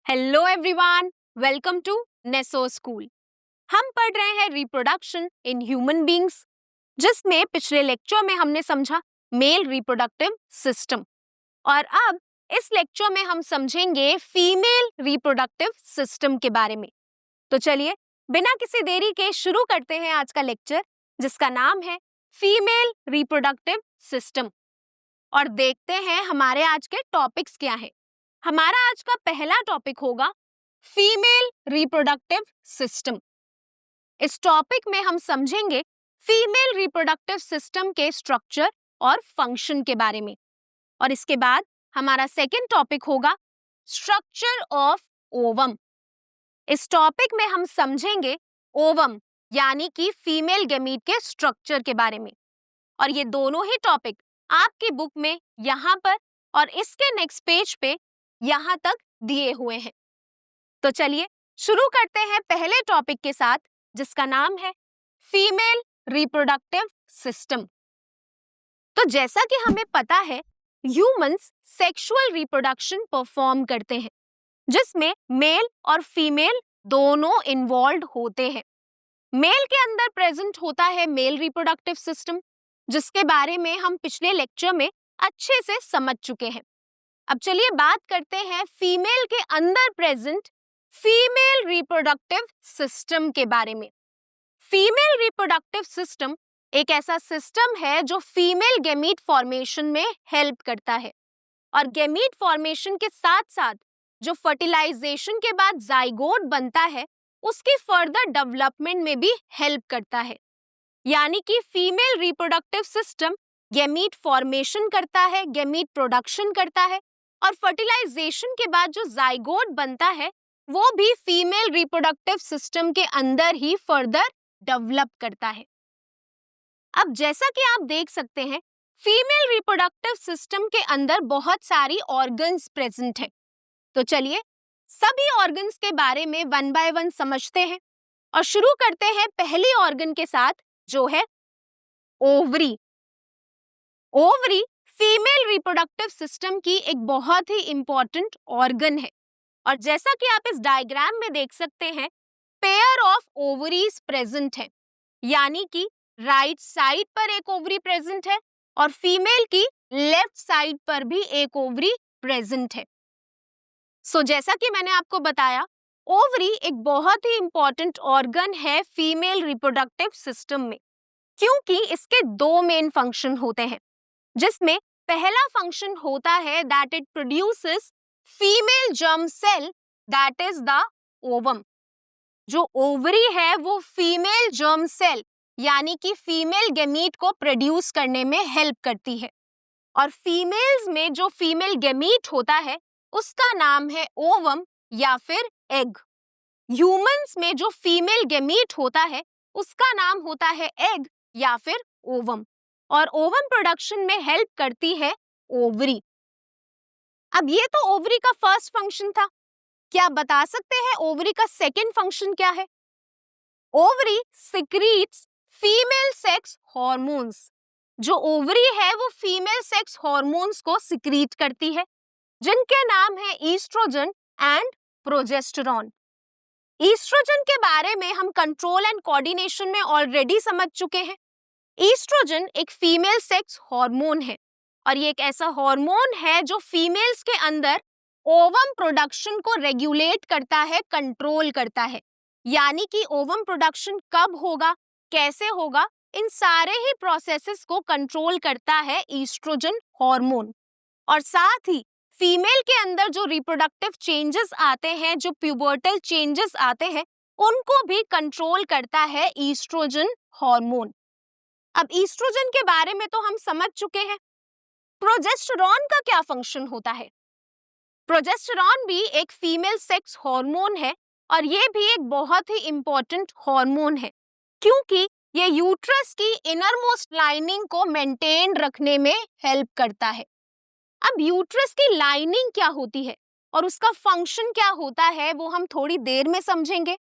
Hello everyone, welcome to Neso school. हम पढ़ रहे हैं रिप्रोडक्शन इन ह्यूमन बींग्स, जिसमें पिछले लेक्चर में हमने समझा मेल रिप्रोडक्टिव सिस्टम और अब इस लेक्चर में हम समझेंगे फीमेल रिप्रोडक्टिव सिस्टम के बारे में। तो चलिए बिना किसी देरी के शुरू करते हैं आज का लेक्चर, जिसका नाम है फीमेल रिप्रोडक्टिव सिस्टम, और देखते हैं हमारे आज के टॉपिक्स क्या हैं। हमारा आज का पहला टॉपिक होगा फीमेल रिप्रोडक्टिव सिस्टम। इस टॉपिक में हम समझेंगे फीमेल रिप्रोडक्टिव सिस्टम के स्ट्रक्चर और फंक्शन के बारे में, और इसके बाद हमारा सेकेंड टॉपिक होगा स्ट्रक्चर ऑफ ओवम। इस टॉपिक में हम समझेंगे ओवम यानी कि फीमेल गैमीट के स्ट्रक्चर के बारे में, और ये दोनों ही टॉपिक आपकी बुक में यहाँ पर और इसके नेक्स्ट पेज पे यहाँ तक दिए हुए हैं। तो चलिए शुरू करते हैं पहले टॉपिक के साथ, जिसका नाम है फीमेल रिप्रोडक्टिव सिस्टम। तो जैसा कि हमें पता है, ह्यूमंस सेक्सुअल रिप्रोडक्शन परफॉर्म करते हैं, जिसमें मेल और फीमेल दोनों इन्वॉल्व होते हैं। मेल के अंदर प्रेजेंट होता है मेल रिप्रोडक्टिव सिस्टम, जिसके बारे में हम पिछले लेक्चर में अच्छे से समझ चुके हैं। अब चलिए बात करते हैं फीमेल के अंदर प्रेजेंट फीमेल रिप्रोडक्टिव सिस्टम के बारे में। फीमेल रिप्रोडक्टिव सिस्टम एक ऐसा सिस्टम है जो फीमेल गैमीट फॉर्मेशन में हेल्प करता है, और गैमीट फॉर्मेशन के साथ साथ जो फर्टिलाइजेशन के बाद जाइगोट बनता है, उसकी फर्दर डेवलपमेंट में भी हेल्प करता है। यानी कि female reproductive system gamete formation करता है, गैमीट प्रोडक्शन करता है, और फर्टिलाइजेशन के बाद जो जाइगोट बनता है वो भी फीमेल रिप्रोडक्टिव सिस्टम के अंदर ही फर्दर डेवलप करता है। अब जैसा कि आप देख सकते हैं, फीमेल रिप्रोडक्टिव सिस्टम के अंदर बहुत सारी ऑर्गन्स प्रेजेंट है। तो चलिए सभी ऑर्गन्स के बारे में वन बाय वन समझते हैं, और शुरू करते हैं पहली ऑर्गन के साथ, जो है ovary. Ovary female reproductive system की एक बहुत ही इंपॉर्टेंट ऑर्गन है, और जैसा कि आप इस डायग्राम में देख सकते हैं, पेयर ऑफ ओवरीज प्रेजेंट है। यानी कि राइट साइड पर एक ओवरी प्रेजेंट है और फीमेल की लेफ्ट साइड पर भी एक ओवरी प्रेजेंट है। जैसा कि मैंने आपको बताया, ओवरी एक बहुत ही इंपॉर्टेंट ऑर्गन है फीमेल रिप्रोडक्टिव सिस्टम में, क्योंकि इसके दो मेन फंक्शन होते हैं, जिसमें पहला फंक्शन होता है that it produces female germ cell, that is the ovum. जो ओवरी है वो फीमेल जर्म सेल यानी कि फीमेल गैमीट को प्रोड्यूस करने में हेल्प करती है, और फीमेल्स में जो फीमेल गैमीट होता है उसका नाम है ओवम या फिर एग। ह्यूमंस में जो फीमेल गैमीट होता है उसका नाम होता है एग या फिर ओवम, और ओवम प्रोडक्शन में हेल्प करती है ओवरी। अब ये तो ओवरी का फर्स्ट फंक्शन था। क्या आप बता सकते हैं ओवरी का सेकंड फंक्शन क्या है? Ovary secretes female sex hormones. जो ओवरी है वो फीमेल सेक्स हॉर्मोन्स को सिक्रीट करती है, जिनके नाम है ईस्ट्रोजन एंड प्रोजेस्टेरॉन। ईस्ट्रोजन के बारे में हम कंट्रोल एंड कोऑर्डिनेशन में ऑलरेडी समझ चुके हैं। ईस्ट्रोजन एक फीमेल सेक्स हार्मोन है, और ये एक ऐसा हार्मोन है जो फीमेल्स के अंदर ओवम प्रोडक्शन को रेगुलेट करता है, कंट्रोल करता है। यानी कि ओवम प्रोडक्शन कब होगा, कैसे होगा, इन सारे ही प्रोसेसेस को कंट्रोल करता है ईस्ट्रोजन हार्मोन। और साथ ही फीमेल के अंदर जो रिप्रोडक्टिव चेंजेस आते हैं, जो प्यूबर्टल चेंजेस आते हैं, उनको भी कंट्रोल करता है ईस्ट्रोजन हार्मोन। अब ईस्ट्रोजन के बारे में तो हम समझ चुके हैं। प्रोजेस्टेरॉन का क्या फंक्शन होता है? प्रोजेस्टेरॉन भी एक फीमेल सेक्स हार्मोन है, और ये भी एक बहुत ही इंपॉर्टेंट हार्मोन है, क्योंकि ये यूट्रस की इनर मोस्ट लाइनिंग को मेंटेन रखने में हेल्प करता है। अब यूट्रस की लाइनिंग क्या होती है और उसका फंक्शन क्या होता है वो हम थोड़ी देर में समझेंगे,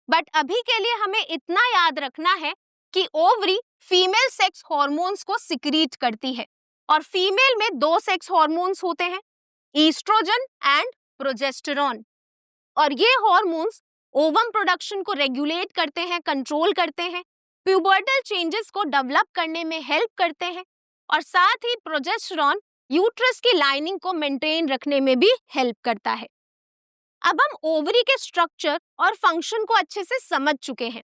बट अभी के लिए हमें इतना याद रखना है कि ओवरी फीमेल सेक्स हार्मोन्स को सिक्रीट करती है, और फीमेल में दो सेक्स हार्मोन्स होते हैं, ईस्ट्रोजन एंड प्रोजेस्टेरॉन। और ये हॉर्मोन्स ओवम प्रोडक्शन को रेगुलेट करते हैं, कंट्रोल करते हैं, प्यूबर्टल चेंजेस को डेवलप करने में हेल्प करते हैं और साथ ही प्रोजेस्टेरॉन यूट्रस की लाइनिंग को मेंटेन रखने में भी हेल्प करता है। अब हम ओवरी के स्ट्रक्चर और फंक्शन को अच्छे से समझ चुके हैं।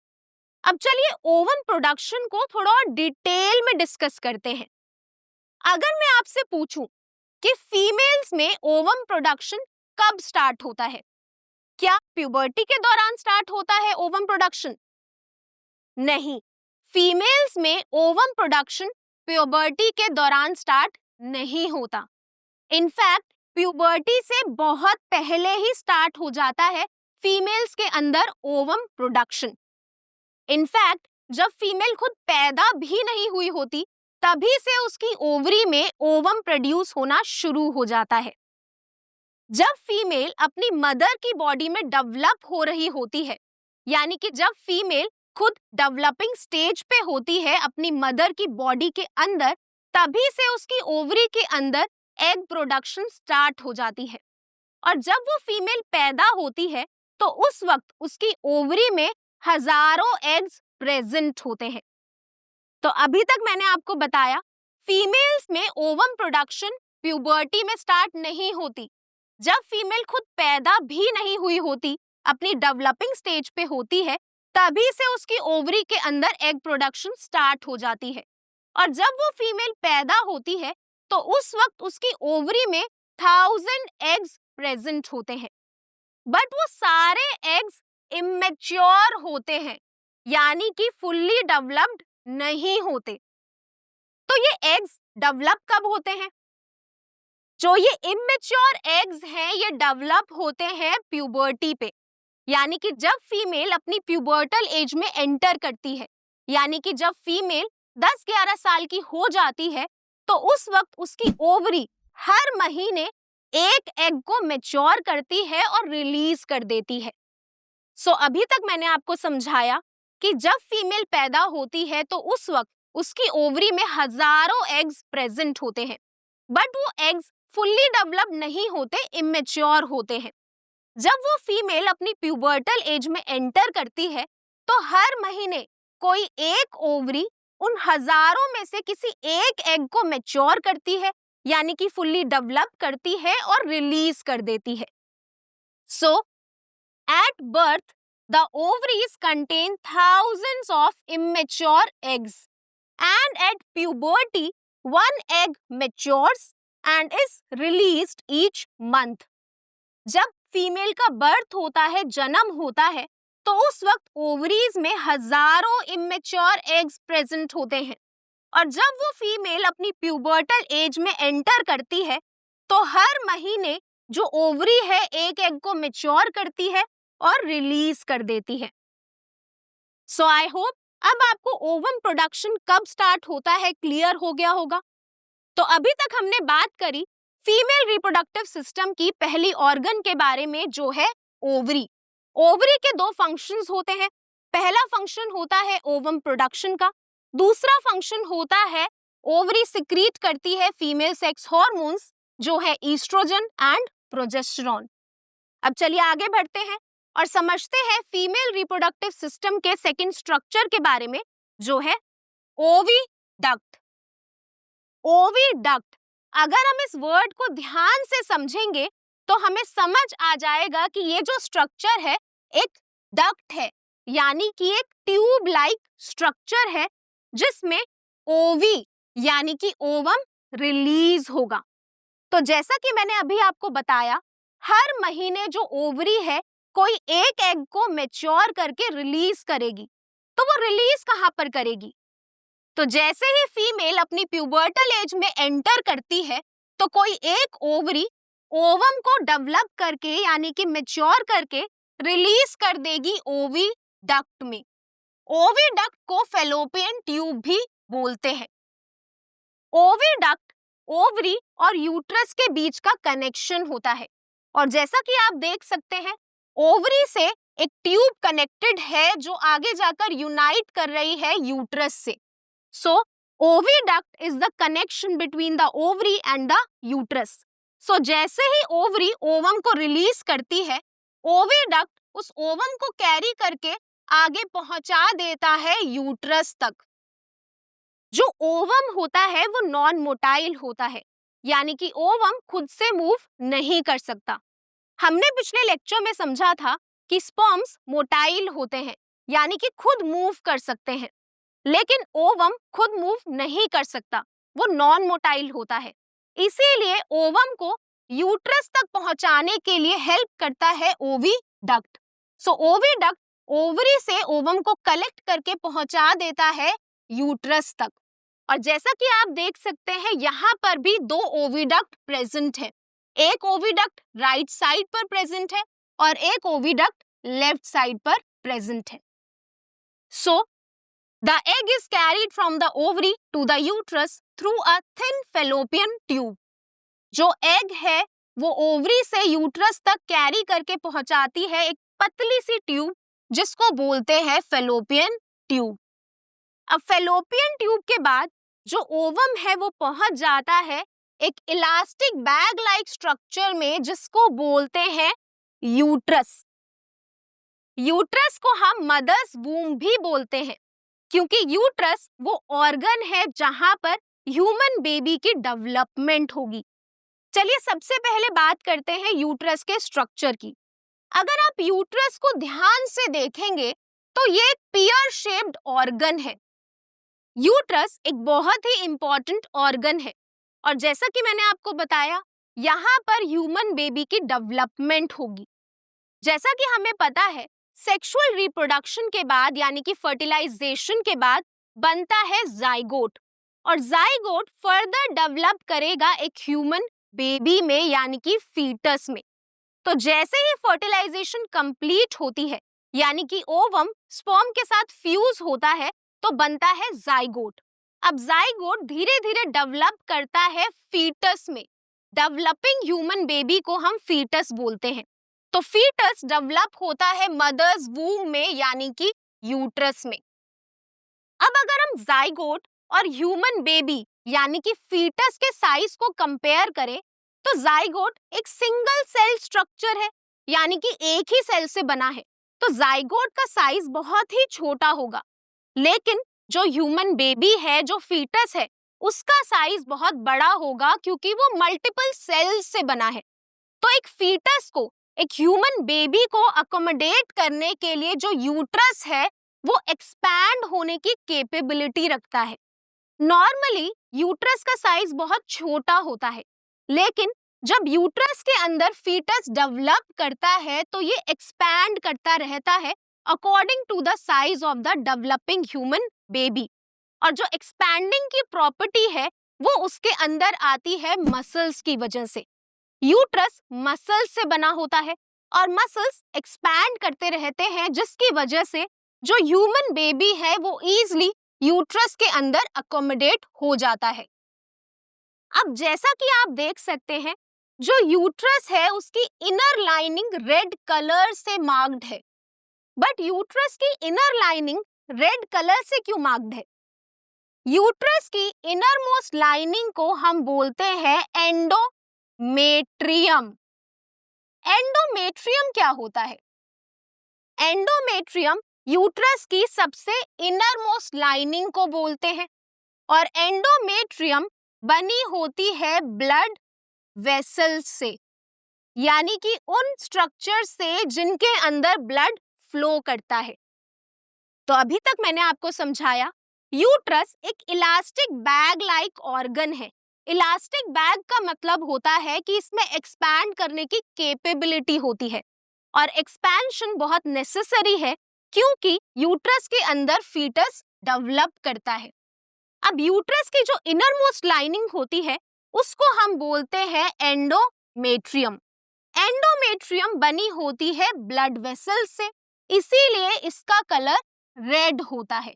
अब चलिए ओवम प्रोडक्शन को थोड़ा और डिटेल में डिस्कस करते हैं। अगर मैं आपसे पूछूं कि फीमेल्स में ओवम प्रोडक्शन कब स्टार्ट होता है, क्या प्यूबर्टी के दौरान स्टार्ट होता है ओवम प्रोडक्शन? नहीं, फीमेल्स में ओवम प्रोडक्शन प्यूबर्टी के दौरान स्टार्ट नहीं होता। इनफैक्ट प्यूबर्टी से बहुत पहले ही स्टार्ट हो जाता है फीमेल्स के अंदर ओवम प्रोडक्शन। इनफैक्ट जब फीमेल खुद पैदा भी नहीं हुई होती, तभी से उसकी ओवरी में ओवम प्रोड्यूस होना शुरू हो जाता है। जब फीमेल अपनी मदर की बॉडी में डेवलप हो रही होती है, यानी कि जब फीमेल खुद डेवलपिंग स्टेज पे होती है अपनी मदर की बॉडी के अंदर, तभी से उसकी ओवरी के अंदर एग प्रोडक्शन स्टार्ट हो जाती है। और जब वो फीमेल पैदा होती है तो उस वक्त उसकी ओवरी में हजारों एग्स प्रेजेंट होते हैं। तो अभी तक मैंने आपको बताया फीमेल्स में ओवम प्रोडक्शन प्यूबर्टी में स्टार्ट नहीं होती। जब फीमेल खुद पैदा भी नहीं हुई होती, अपनी डेवलपिंग स्टेज पे होती है, तभी से उसकी ओवरी के अंदर एग प्रोडक्शन स्टार्ट हो जाती है। और जब वो फीमेल पैदा होती है तो उस वक्त उसकी ओवरी में 1000 एग्स प्रेजेंट होते हैं, बट वो सारे एग्स इमेच्योर होते हैं, यानी कि फुल्ली डेवलप्ड नहीं होते। तो ये एग्स डेवलप कब होते हैं? जो ये इमेच्योर एग्स हैं ये डेवलप होते हैं प्यूबर्टी पे, यानी कि जब फीमेल अपनी प्यूबर्टल एज में एंटर करती है, यानी कि जब फीमेल 10-11 साल की हो जाती है, तो उस वक्त उसकी ओवरी हर महीने एक एग को मैच्योर करती है और रिलीज कर देती है। सो अभी तक मैंने आपको समझाया कि जब फीमेल पैदा होती है तो उस वक्त उसकी ओवरी में हजारों एग्स प्रेजेंट होते हैं, बट वो एग्स फुल्ली डेवलप नहीं होते, इमेच्योर होते हैं। जब वो फीमेल अपनी प्यूबर्टल एज में एंटर करती है तो हर महीने कोई एक ओवरी उन हजारों में से किसी एक एग को मैच्योर करती है, यानी कि फुल्ली डेवलप करती है और रिलीज कर देती है। So at birth the ovaries contain thousands of immature eggs and at puberty one egg matures and is released each month. जब फीमेल का बर्थ होता है, जन्म होता है, तो उस वक्त ओवरीज में हजारों इमेच्योर एग्स प्रेजेंट होते हैं और जब वो फीमेल अपनी प्यूबर्टल एज में एंटर करती है तो हर महीने जो ओवरी है एक एग को मैच्योर करती है और रिलीज कर देती है। सो आई होप अब आपको ओवम प्रोडक्शन कब स्टार्ट होता है क्लियर हो गया होगा। तो अभी तक हमने बात करी फीमेल रिप्रोडक्टिव सिस्टम की पहली ऑर्गन के बारे में, जो है ओवरी। ओवरी के दो फंक्शंस होते हैं। पहला फंक्शन होता है ओवम प्रोडक्शन का, दूसरा फंक्शन होता है ओवरी सिक्रीट करती है फीमेल सेक्स हार्मोन्स, जो है ईस्ट्रोजन एंड प्रोजेस्टेरॉन। अब चलिए आगे बढ़ते हैं और समझते हैं फीमेल रिप्रोडक्टिव सिस्टम के सेकंड स्ट्रक्चर के बारे में, जो है ओविडक्ट। ओविडक्ट, अगर हम इस वर्ड को ध्यान से समझेंगे तो हमें समझ आ जाएगा कि ये जो स्ट्रक्चर है एक डक्ट है, यानी कि एक ट्यूब लाइक स्ट्रक्चर है जिसमें ओवी यानी कि ओवम रिलीज होगा। तो जैसा कि मैंने अभी आपको बताया, हर महीने जो ओवरी है कोई एक एग को मैच्योर करके रिलीज करेगी। तो वो रिलीज कहां पर करेगी? तो जैसे ही फीमेल अपनी प्यूबर्टल एज में एंटर करती है तो कोई एक ओवरी ओवम को डेवलप करके यानी कि मैच्योर करके रिलीज कर देगी ओविडक्ट में। ओविडक्ट को फैलोपियन ट्यूब भी बोलते हैं। ओविडक्ट ओवरी और यूट्रस के बीच का कनेक्शन होता है और जैसा कि आप देख सकते हैं ओवरी से एक ट्यूब कनेक्टेड है जो आगे जाकर यूनाइट कर रही है यूट्रस से। So oviduct is the connection between the ovary and the uterus. So जैसे ही ओवरी ओवम को रिलीज करती है ओविडक्ट उस ओवम को कैरी करके आगे पहुंचा देता है यूट्रस तक। जो ओवम होता है वो नॉन मोटाइल होता है, यानी कि ओवम खुद से मूव नहीं कर सकता। हमने पिछले लेक्चर में समझा था कि स्पर्म्स मोटाइल होते हैं, यानी कि खुद मूव कर सकते हैं, लेकिन ओवम खुद मूव नहीं कर सकता, वो नॉन मोटाइल होता है। इसीलिए ओवम को यूट्रस तक पहुंचाने के लिए हेल्प करता है ओविडक्ट। सो ओविडक्ट ओवरी से ओवम को कलेक्ट करके पहुंचा देता है यूट्रस तक। और जैसा कि आप देख सकते हैं यहाँ पर भी दो ओविडक्ट प्रेजेंट है। एक ओविडक्ट राइट साइड पर प्रेजेंट है और एक ओविडक्ट लेफ्ट साइड पर प्रेजेंट है। So the egg is carried from the ovary to the uterus through a thin fallopian tube. जो एग है वो ओवरी से यूट्रस तक कैरी करके पहुंचाती है एक पतली सी ट्यूब, जिसको बोलते हैं फेलोपियन ट्यूब। अब फेलोपियन ट्यूब के बाद जो ओवम है वो पहुंच जाता है एक इलास्टिक बैग लाइक स्ट्रक्चर में, जिसको बोलते हैं यूट्रस। यूट्रस को हम मदर्स वूम भी बोलते हैं, क्योंकि यूट्रस वो ऑर्गन है जहां पर ह्यूमन बेबी की डेवलपमेंट होगी। चलिए सबसे पहले बात करते हैं यूट्रस के स्ट्रक्चर की। अगर आप यूट्रस को ध्यान से देखेंगे तो ये एक पियर शेप्ड ऑर्गन है। यूट्रस एक बहुत ही इंपॉर्टेंट ऑर्गन है और जैसा कि मैंने आपको बताया, यहाँ पर ह्यूमन बेबी की डेवलपमेंट होगी। जैसा कि हमें पता है, सेक्सुअल रिप्रोडक्शन के बाद यानी कि फर्टिलाइजेशन के बाद बनता है जाइगोट, और जाइगोट फर्दर डेवलप करेगा एक ह्यूमन बेबी में यानी कि फीटस में। तो जैसे ही फर्टिलाइजेशन कंप्लीट होती है यानी कि ओवम स्पर्म के साथ फ्यूज होता है तो बनता है जाइगोट। अब जाइगोट धीरे धीरे डेवलप करता है फीटस में। डेवलपिंग ह्यूमन बेबी को हम फीटस बोलते हैं। तो फीटस डेवलप होता है मदर्स वूम में यानी कि यूट्रस में। अब अगर हम जाइगोट और ह्यूमन बेबी यानी कि फीटस के साइज को कंपेयर करें तो जाइगोट एक सिंगल सेल स्ट्रक्चर है, यानी कि एक ही सेल से बना है, तो जाइगोट का साइज बहुत ही छोटा होगा। लेकिन जो ह्यूमन बेबी है, जो फीटस है, उसका साइज बहुत बड़ा होगा क्योंकि वो मल्टीपल सेल्स से बना है। तो एक फीटस को, एक ह्यूमन बेबी को अकोमोडेट करने के लिए जो यूट्रस है वो एक्सपैंड होने की कैपेबिलिटी रखता है। नॉर्मली यूट्रस का साइज बहुत छोटा होता है, लेकिन जब यूट्रस के अंदर फीटस डेवलप करता है तो ये एक्सपैंड करता रहता है according to the size of the developing human baby. और जो एक्सपैंडिंग की प्रॉपर्टी है वो उसके अंदर आती है मसल्स की वजह से। यूट्रस मसल्स से बना होता है और मसल्स एक्सपैंड करते रहते हैं, जिसकी वजह से जो ह्यूमन बेबी है वो इजीली यूट्रस के अंदर अकोमोडेट हो जाता है। अब जैसा कि आप देख सकते हैं, जो यूट्रस है उसकी इनर लाइनिंग रेड कलर से मार्क्ड है। बट यूट्रस की इनर लाइनिंग रेड कलर से क्यों मार्क्ड है? यूट्रस की इनर मोस्ट लाइनिंग को हम बोलते हैं एंडोमेट्रियम। एंडोमेट्रियम क्या होता है? एंडोमेट्रियम यूट्रस की सबसे इनर मोस्ट लाइनिंग को बोलते हैं और एंडोमेट्रियम बनी होती है ब्लड वेसल्स से, यानी कि उन स्ट्रक्चर से जिनके अंदर ब्लड फ्लो करता है। तो अभी तक मैंने आपको समझाया, यूट्रस एक इलास्टिक बैग लाइक ऑर्गन है। इलास्टिक बैग का मतलब होता है कि इसमें एक्सपैंड करने की कैपेबिलिटी होती है और एक्सपेंशन बहुत नेसेसरी है क्योंकि यूट्रस के अंदर फीटस डेवलप करता है। अब यूट्रस की जो इनर मोस्ट लाइनिंग होती है उसको हम बोलते हैं एंडोमेट्रियम। एंडोमेट्रियम बनी होती है ब्लड वेसल से, इसीलिए इसका कलर रेड होता है।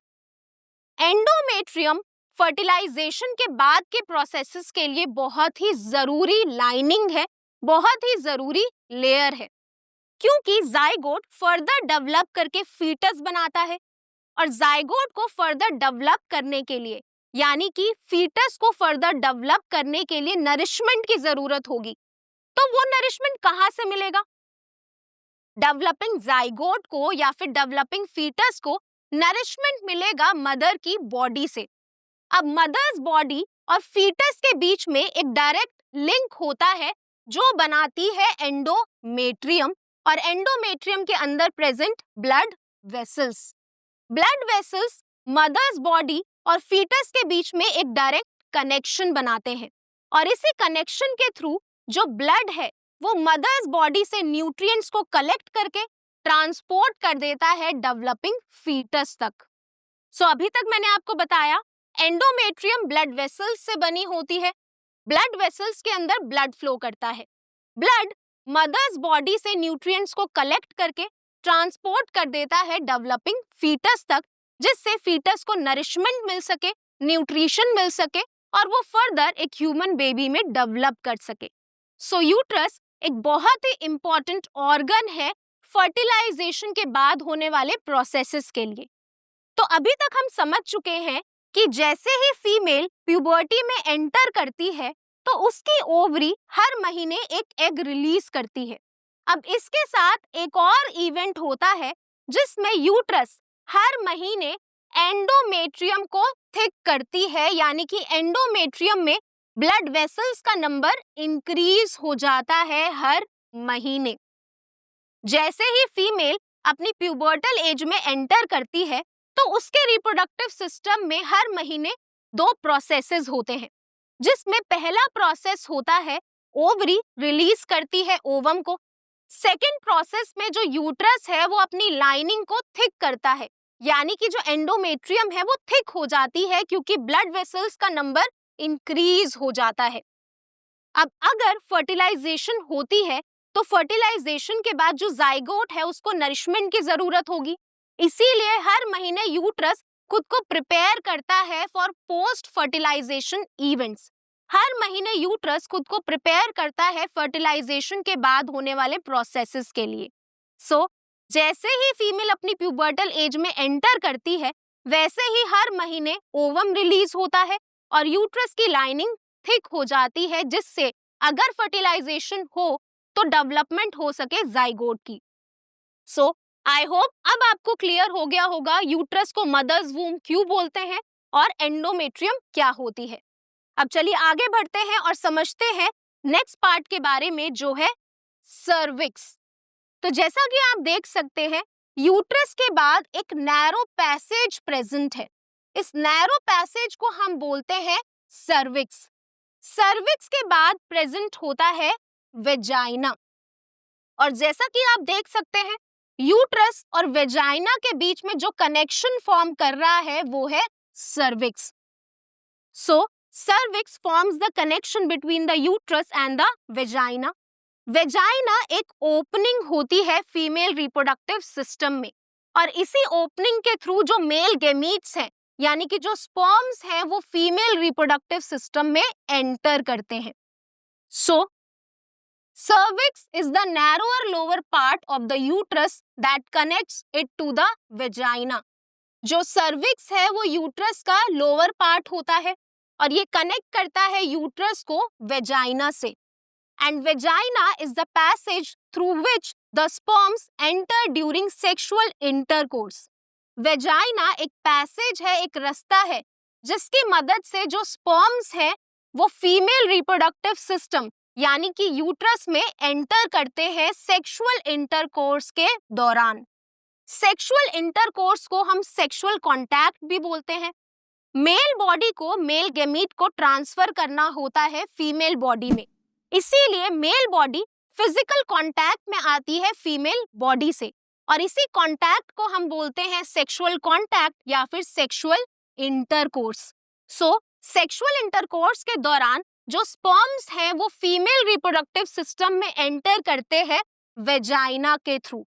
एंडोमेट्रियम फर्टिलाइजेशन के बाद के प्रोसेसेस के लिए बहुत ही जरूरी लाइनिंग है, बहुत ही जरूरी लेयर है, क्योंकि जाइगोट फर्दर डेवलप करके फीटस बनाता है और जाइगोट को फर्दर डेवलप करने के लिए यानी कि फीटस को फर्दर डेवलप करने के लिए नरिशमेंट की जरूरत होगी। तो वो नरिशमेंट कहाँ से मिलेगा? डेवलपिंग जाइगोट को या फिर डेवलपिंग फीटस को नरिशमेंट मिलेगा मदर की बॉडी से। अब मदर्स बॉडी और फीटस के बीच में एक डायरेक्ट लिंक होता है जो बनाती है एंडोमेट्रियम, और एंडोमेट्रियम के अंदर present blood vessels. Blood vessels mother's body और फीटस के बीच में एक डायरेक्ट कनेक्शन बनाते हैं, और इसी कनेक्शन के थ्रू जो ब्लड है वो मदर्स बॉडी से न्यूट्रिएंट्स को कलेक्ट करके ट्रांसपोर्ट कर देता है डेवलपिंग फीटस तक। सो अभी तक मैंने आपको बताया एंडोमेट्रियम ब्लड वेसल्स से बनी होती है। ब्लड वेसल्स के अंदर ब्लड फ्लो करता है। ब्लड मदर्स बॉडी से न्यूट्रिएंट्स को कलेक्ट करके ट्रांसपोर्ट कर देता है डेवलपिंग फीटस तक, जिससे फीटस को नरिशमेंट मिल सके, न्यूट्रिशन मिल सके और वो फर्दर एक ह्यूमन बेबी में डेवलप कर सके। सो यूट्रस एक बहुत ही इंपॉर्टेंट ऑर्गन है फर्टिलाइजेशन के बाद होने वाले प्रोसेसेस के लिए। तो अभी तक हम समझ चुके हैं कि जैसे ही फीमेल प्यूबर्टी में एंटर करती है तो उसकी ओवरी हर महीने एक एग रिलीज करती है। अब इसके साथ एक और इवेंट होता है जिसमें यूट्रस हर महीने एंडोमेट्रियम को थिक करती है, यानी कि एंडोमेट्रियम में ब्लड वेसल्स का नंबर इंक्रीज हो जाता है हर महीने। जैसे ही फीमेल अपनी प्यूबर्टल एज में एंटर करती है तो उसके रिप्रोडक्टिव सिस्टम में हर महीने 2 प्रोसेसेस होते हैं, जिसमें पहला प्रोसेस होता है ओवरी रिलीज करती है ओवम को। सेकेंड प्रोसेस में जो यूट्रस है वो अपनी लाइनिंग को थिक करता है, यानी कि जो एंडोमेट्रियम है वो थिक हो जाती है क्योंकि ब्लड वेसल्स का नंबर इंक्रीज हो जाता है। अब अगर फर्टिलाइजेशन होती है तो फर्टिलाइजेशन के बाद जो जाइगोट है उसको नरिशमेंट की जरूरत होगी, इसीलिए हर महीने यूट्रस खुद को प्रिपेयर करता है फॉर पोस्ट फर्टिलाइजेशन इवेंट्स। हर महीने यूट्रस खुद को प्रिपेयर करता है फर्टिलाइजेशन के बाद होने वाले प्रोसेसेस के लिए। सो जैसे ही फीमेल अपनी प्यूबर्टल एज में एंटर करती है वैसे ही हर महीने ओवम रिलीज होता है और यूट्रस की लाइनिंग थिक हो जाती है, जिससे अगर फर्टिलाइजेशन हो तो डेवलपमेंट हो सके जाइगोट की। सो आई होप अब आपको क्लियर हो गया होगा यूट्रस को मदर्स वूम क्यों बोलते हैं और एंडोमेट्रियम क्या होती है। अब चलिए आगे बढ़ते हैं और समझते हैं नेक्स्ट पार्ट के बारे में, जो है सर्विक्स। तो जैसा कि आप देख सकते हैं यूट्रस के बाद एक नैरो पैसेज प्रेजेंट है। इस नैरो पैसेज को हम बोलते हैं सर्विक्स। सर्विक्स के बाद प्रेजेंट होता है वेजाइना, और जैसा कि आप देख सकते हैं यूट्रस और वेजाइना के बीच में जो कनेक्शन फॉर्म कर रहा है वो है cervix. So cervix forms the connection between the uterus and the vagina. Vagina एक ओपनिंग होती है फीमेल रिप्रोडक्टिव सिस्टम में, और इसी ओपनिंग के थ्रू जो मेल गैमीट्स हैं यानी कि जो स्पर्म्स हैं वो फीमेल रिप्रोडक्टिव सिस्टम में एंटर करते हैं। सो cervix is the narrower lower part of the uterus that connects it to the vagina। जो cervix है वो यूट्रस का लोअर पार्ट होता है और ये कनेक्ट करता है यूट्रस को वेजाइना से। And vagina is the passage through which the sperms enter during sexual intercourse. Vagina एक पैसेज है, एक रास्ता है जिसकी मदद से जो स्पर्म्स है वो फीमेल रिप्रोडक्टिव सिस्टम यानी कि यूट्रस में एंटर करते हैं सेक्सुअल इंटरकोर्स के दौरान। सेक्सुअल इंटरकोर्स को हम सेक्सुअल कांटेक्ट भी बोलते हैं। मेल बॉडी को मेल गैमीट को ट्रांसफर करना होता है फीमेल बॉडी में, इसीलिए मेल बॉडी फिजिकल कांटेक्ट में आती है फीमेल बॉडी से, और इसी कांटेक्ट को हम बोलते हैं सेक्सुअल कांटेक्ट या फिर सेक्सुअल इंटरकोर्स। सो सेक्सुअल इंटरकोर्स के दौरान जो स्पर्म्स हैं वो फीमेल रिप्रोडक्टिव सिस्टम में एंटर करते हैं वेजाइना के थ्रू,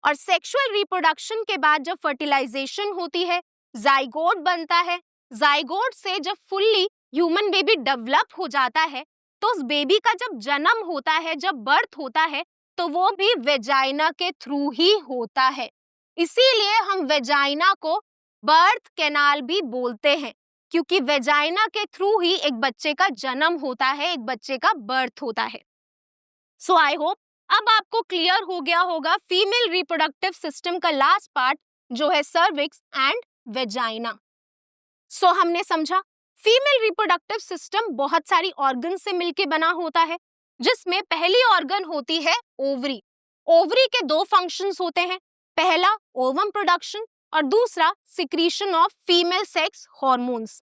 और सेक्सुअल रिप्रोडक्शन के बाद जब फर्टिलाइजेशन होती है जाइगोट बनता है। जाइगोट से जब फुल्ली ह्यूमन बेबी डेवलप हो जाता है तो उस बेबी का जब जन्म होता है, जब बर्थ होता है, तो वो भी वेजाइना के थ्रू ही होता है। इसीलिए हम वेजाइना को बर्थ कैनाल भी बोलते हैं, क्योंकि वेजाइना के थ्रू ही एक बच्चे का जन्म होता है, एक बच्चे का बर्थ होता है। सो आई होप अब आपको क्लियर हो गया होगा फीमेल रिप्रोडक्टिव सिस्टम का लास्ट पार्ट जो है सर्विक्स एंड वेजाइना। सो हमने समझा फीमेल रिप्रोडक्टिव सिस्टम बहुत सारी ऑर्गन से मिलके बना होता है, जिसमें पहली ऑर्गन होती है ओवरी। ओवरी के दो फंक्शंस होते हैं, पहला ओवम प्रोडक्शन और दूसरा secretion of female sex hormones.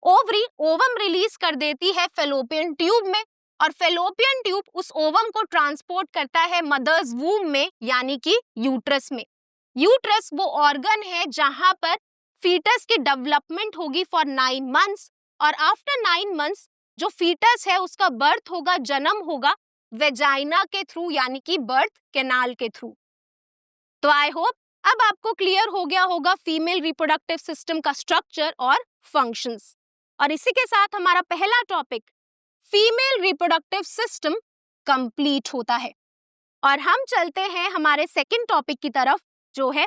Ovary ovum release कर देती है फेलोपियन ट्यूब में और फेलोपियन ट्यूब उस ओवम को ट्रांसपोर्ट करता है मदर्स वूम में यानी कि यूट्रस में। यूट्रस वो ऑर्गन है जहां पर फीटस की डेवलपमेंट होगी फॉर 9 मंथ्स और आफ्टर 9 मंथ्स जो फीटस है उसका बर्थ होगा, जन्म होगा वेजाइना के थ्रू यानी कि बर्थ कैनाल के थ्रू। तो आई होप अब आपको क्लियर हो गया होगा फीमेल रिप्रोडक्टिव सिस्टम का स्ट्रक्चर और फंक्शंस। और इसी के साथ हमारा पहला topic female reproductive system complete होता है और हम चलते हैं हमारे सेकंड टॉपिक की तरफ जो है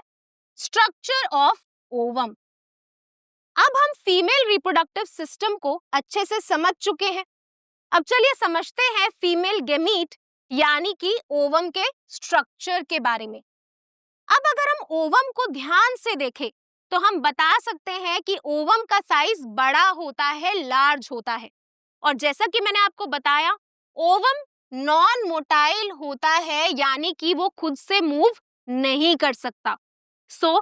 स्ट्रक्चर ऑफ ओवम। अब हम फीमेल रिप्रोडक्टिव सिस्टम को अच्छे से समझ चुके हैं, अब चलिए समझते हैं फीमेल गेमीट यानी कि ओवम के स्ट्रक्चर के बारे में। अब अगर हम ओवम को ध्यान से देखें तो हम बता सकते हैं कि ओवम का साइज बड़ा होता है, लार्ज होता है। और जैसा कि मैंने आपको बताया ओवम नॉन मोटाइल होता है यानी कि वो खुद से मूव नहीं कर सकता। So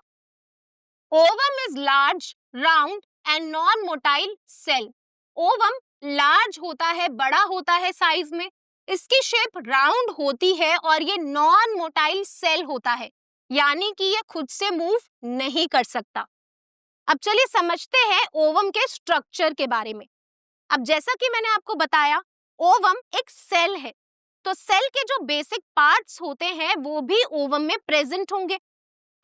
ovum is large, round and non motile cell. Ovum large होता है, बड़ा होता है साइज में, इसकी शेप राउंड होती है और ये नॉन मोटाइल सेल होता है यानी कि ये खुद से मूव नहीं कर सकता। अब चलिए समझते हैं ओवम के स्ट्रक्चर के बारे में। अब जैसा कि मैंने आपको बताया ओवम एक सेल है, तो सेल के जो बेसिक पार्ट्स होते हैं वो भी ओवम में प्रेजेंट होंगे।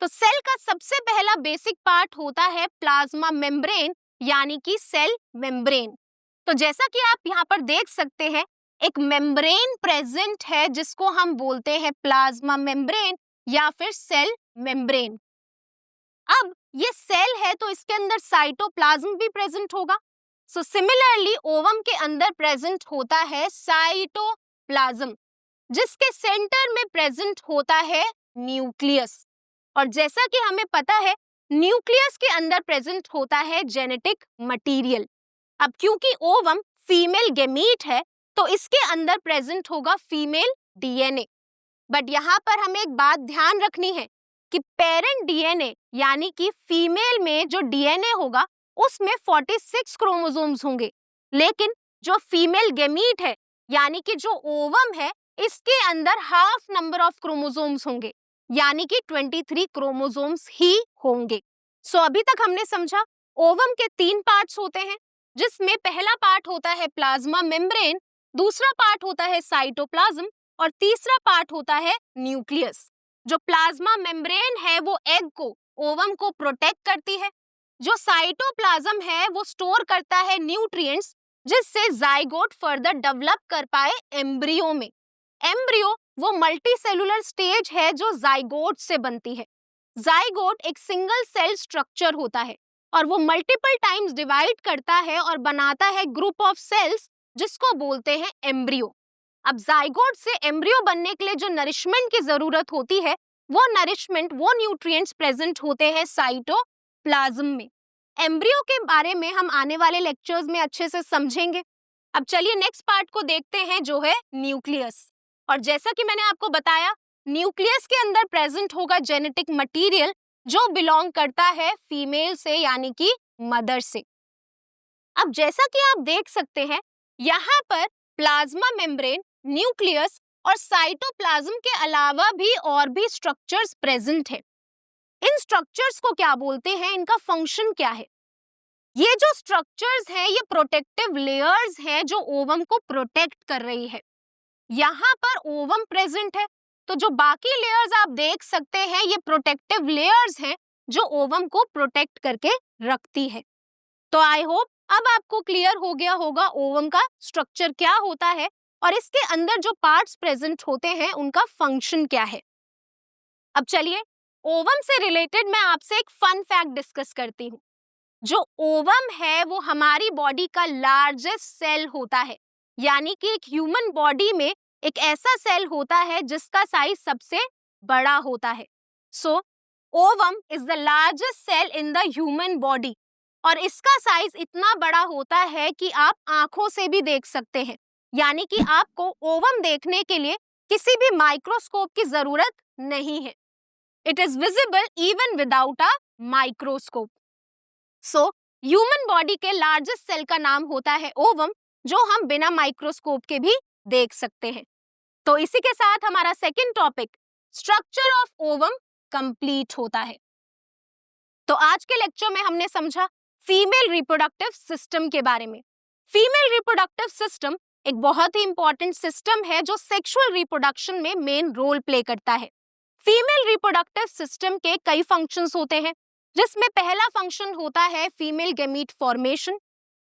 तो सेल का सबसे पहला बेसिक पार्ट होता है प्लाज्मा मेम्ब्रेन यानी कि सेल मेम्ब्रेन। तो जैसा कि आप यहाँ पर देख सकते हैं एक मेम्ब्रेन प्रेजेंट है जिसको हम बोलते हैं प्लाज्मा मेम्ब्रेन या फिर सेल मेम्ब्रेन। अब ये सेल है तो इसके अंदर साइटोप्लाज्म भी प्रेजेंट होगा। सो सिमिलरली ओवम के अंदर प्रेजेंट होता है साइटोप्लाज्म जिसके सेंटर में प्रेजेंट होता है न्यूक्लियस। और जैसा कि हमें पता है न्यूक्लियस के अंदर प्रेजेंट होता है जेनेटिक मटेरियल। अब क्योंकि ओवम फीमेल गेमीट है तो इसके अंदर प्रेजेंट होगा फीमेल डीएनए। बट यहाँ पर हमें एक बात ध्यान रखनी है कि पेरेंट डीएनए यानी कि फीमेल में जो डीएनए होगा उसमें 46 क्रोमोसोम्स होंगे, लेकिन जो फीमेल गेमीट है यानी कि जो ओवम है इसके अंदर हाफ नंबर ऑफ क्रोमोसोम्स होंगे यानी कि 23 क्रोमोसोम्स ही होंगे। सो अभी तक हमने समझा ओवम के 3 पार्ट्स होते हैं जिसमें पहला पार्ट होता है प्लाज्मा मेम्ब्रेन, दूसरा पार्ट होता है साइटोप्लाज्म और तीसरा पार्ट होता है न्यूक्लियस। जो प्लाज्मा मेम्ब्रेन है वो एग को, ओवम को प्रोटेक्ट करती है। जो साइटोप्लाज्म है वो स्टोर करता है न्यूट्रिएंट्स जिससे जाइगोट फर्दर डेवलप कर पाए एम्ब्रियो में। एम्ब्रियो वो मल्टीसेलुलर स्टेज है जो जाइगोट से बनती है। जाइगोट एक सिंगल सेल स्ट्रक्चर होता है और वो मल्टीपल टाइम्स डिवाइड करता है और बनाता है ग्रुप ऑफ सेल्स जिसको बोलते हैं एम्ब्रियो। अब जाइगोट से एम्ब्रियो बनने के लिए जो नरिशमेंट की जरूरत होती है वो नरिशमेंट, वो न्यूट्रिएंट्स प्रेजेंट होते हैं साइटोप्लाज्म में। एम्ब्रियो के बारे में हम आने वाले लेक्चर्स में अच्छे से समझेंगे। अब चलिए नेक्स्ट पार्ट को देखते हैं जो है न्यूक्लियस। और जैसा कि मैंने आपको बताया न्यूक्लियस के अंदर प्रेजेंट होगा जेनेटिक मटेरियल जो बिलोंग करता है फीमेल से यानी कि मदर से। अब जैसा कि आप देख सकते हैं यहाँ पर प्लाज्मा मेम्ब्रेन, न्यूक्लियस और साइटोप्लाज्म के अलावा भी और भी स्ट्रक्चर्स प्रेजेंट है। इन स्ट्रक्चर्स को क्या बोलते हैं, इनका फंक्शन क्या है? ये जो स्ट्रक्चर्स हैं ये प्रोटेक्टिव लेयर्स हैं जो ओवम को प्रोटेक्ट कर रही है। यहाँ पर ओवम प्रेजेंट है तो जो बाकी लेयर्स आप देख सकते हैं ये प्रोटेक्टिव लेयर्स हैं जो ओवम को प्रोटेक्ट करके रखती है। तो आई होप अब आपको क्लियर हो गया होगा ओवम का स्ट्रक्चर क्या होता है और इसके अंदर जो पार्ट्स प्रेजेंट होते हैं उनका फंक्शन क्या है। अब चलिए ओवम से रिलेटेड मैं आपसे एक फन फैक्ट डिस्कस करती हूँ। जो ओवम है वो हमारी बॉडी का लार्जेस्ट सेल होता है, यानी कि एक ह्यूमन बॉडी में एक ऐसा सेल होता है जिसका साइज सबसे बड़ा होता है। So ovum is the largest cell in the human body और इसका साइज इतना बड़ा होता है कि आप आंखों से भी देख सकते हैं, यानी कि आपको ओवम देखने के लिए किसी भी माइक्रोस्कोप की जरूरत नहीं है। It is visible even without a microscope. So human body के लार्जेस्ट सेल का नाम होता है ओवम, जो हम बिना माइक्रोस्कोप के भी देख सकते हैं। तो इसी के साथ हमारा second topic structure of ovum complete होता है। तो आज के लेक्चर में हमने समझा फीमेल रिप्रोडक्टिव सिस्टम के बारे में। फीमेल रिप्रोडक्टिव सिस्टम एक बहुत ही इंपॉर्टेंट सिस्टम है जो सेक्सुअल रिप्रोडक्शन में मेन रोल प्ले करता है। फीमेल रिप्रोडक्टिव सिस्टम के कई फंक्शंस होते हैं, जिसमें पहला फंक्शन होता है फीमेल गैमीट फॉर्मेशन,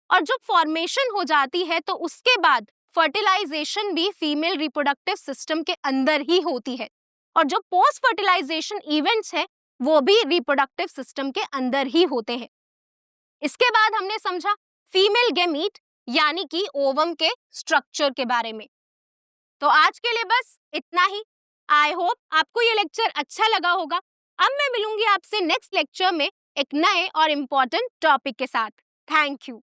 और जब फॉर्मेशन हो जाती है तो उसके बाद फर्टिलाइजेशन भी फीमेल रिप्रोडक्टिव सिस्टम के अंदर ही होती है, और जो पोस्ट फर्टिलाइजेशन इवेंट्स हैं वो भी रिप्रोडक्टिव सिस्टम के अंदर ही होते हैं। इसके बाद हमने समझा फीमेल गैमीट यानी कि ओवम के स्ट्रक्चर के बारे में। तो आज के लिए बस इतना ही। आई होप आपको ये लेक्चर अच्छा लगा होगा। अब मैं मिलूंगी आपसे नेक्स्ट लेक्चर में एक नए और इम्पोर्टेंट टॉपिक के साथ। Thank you.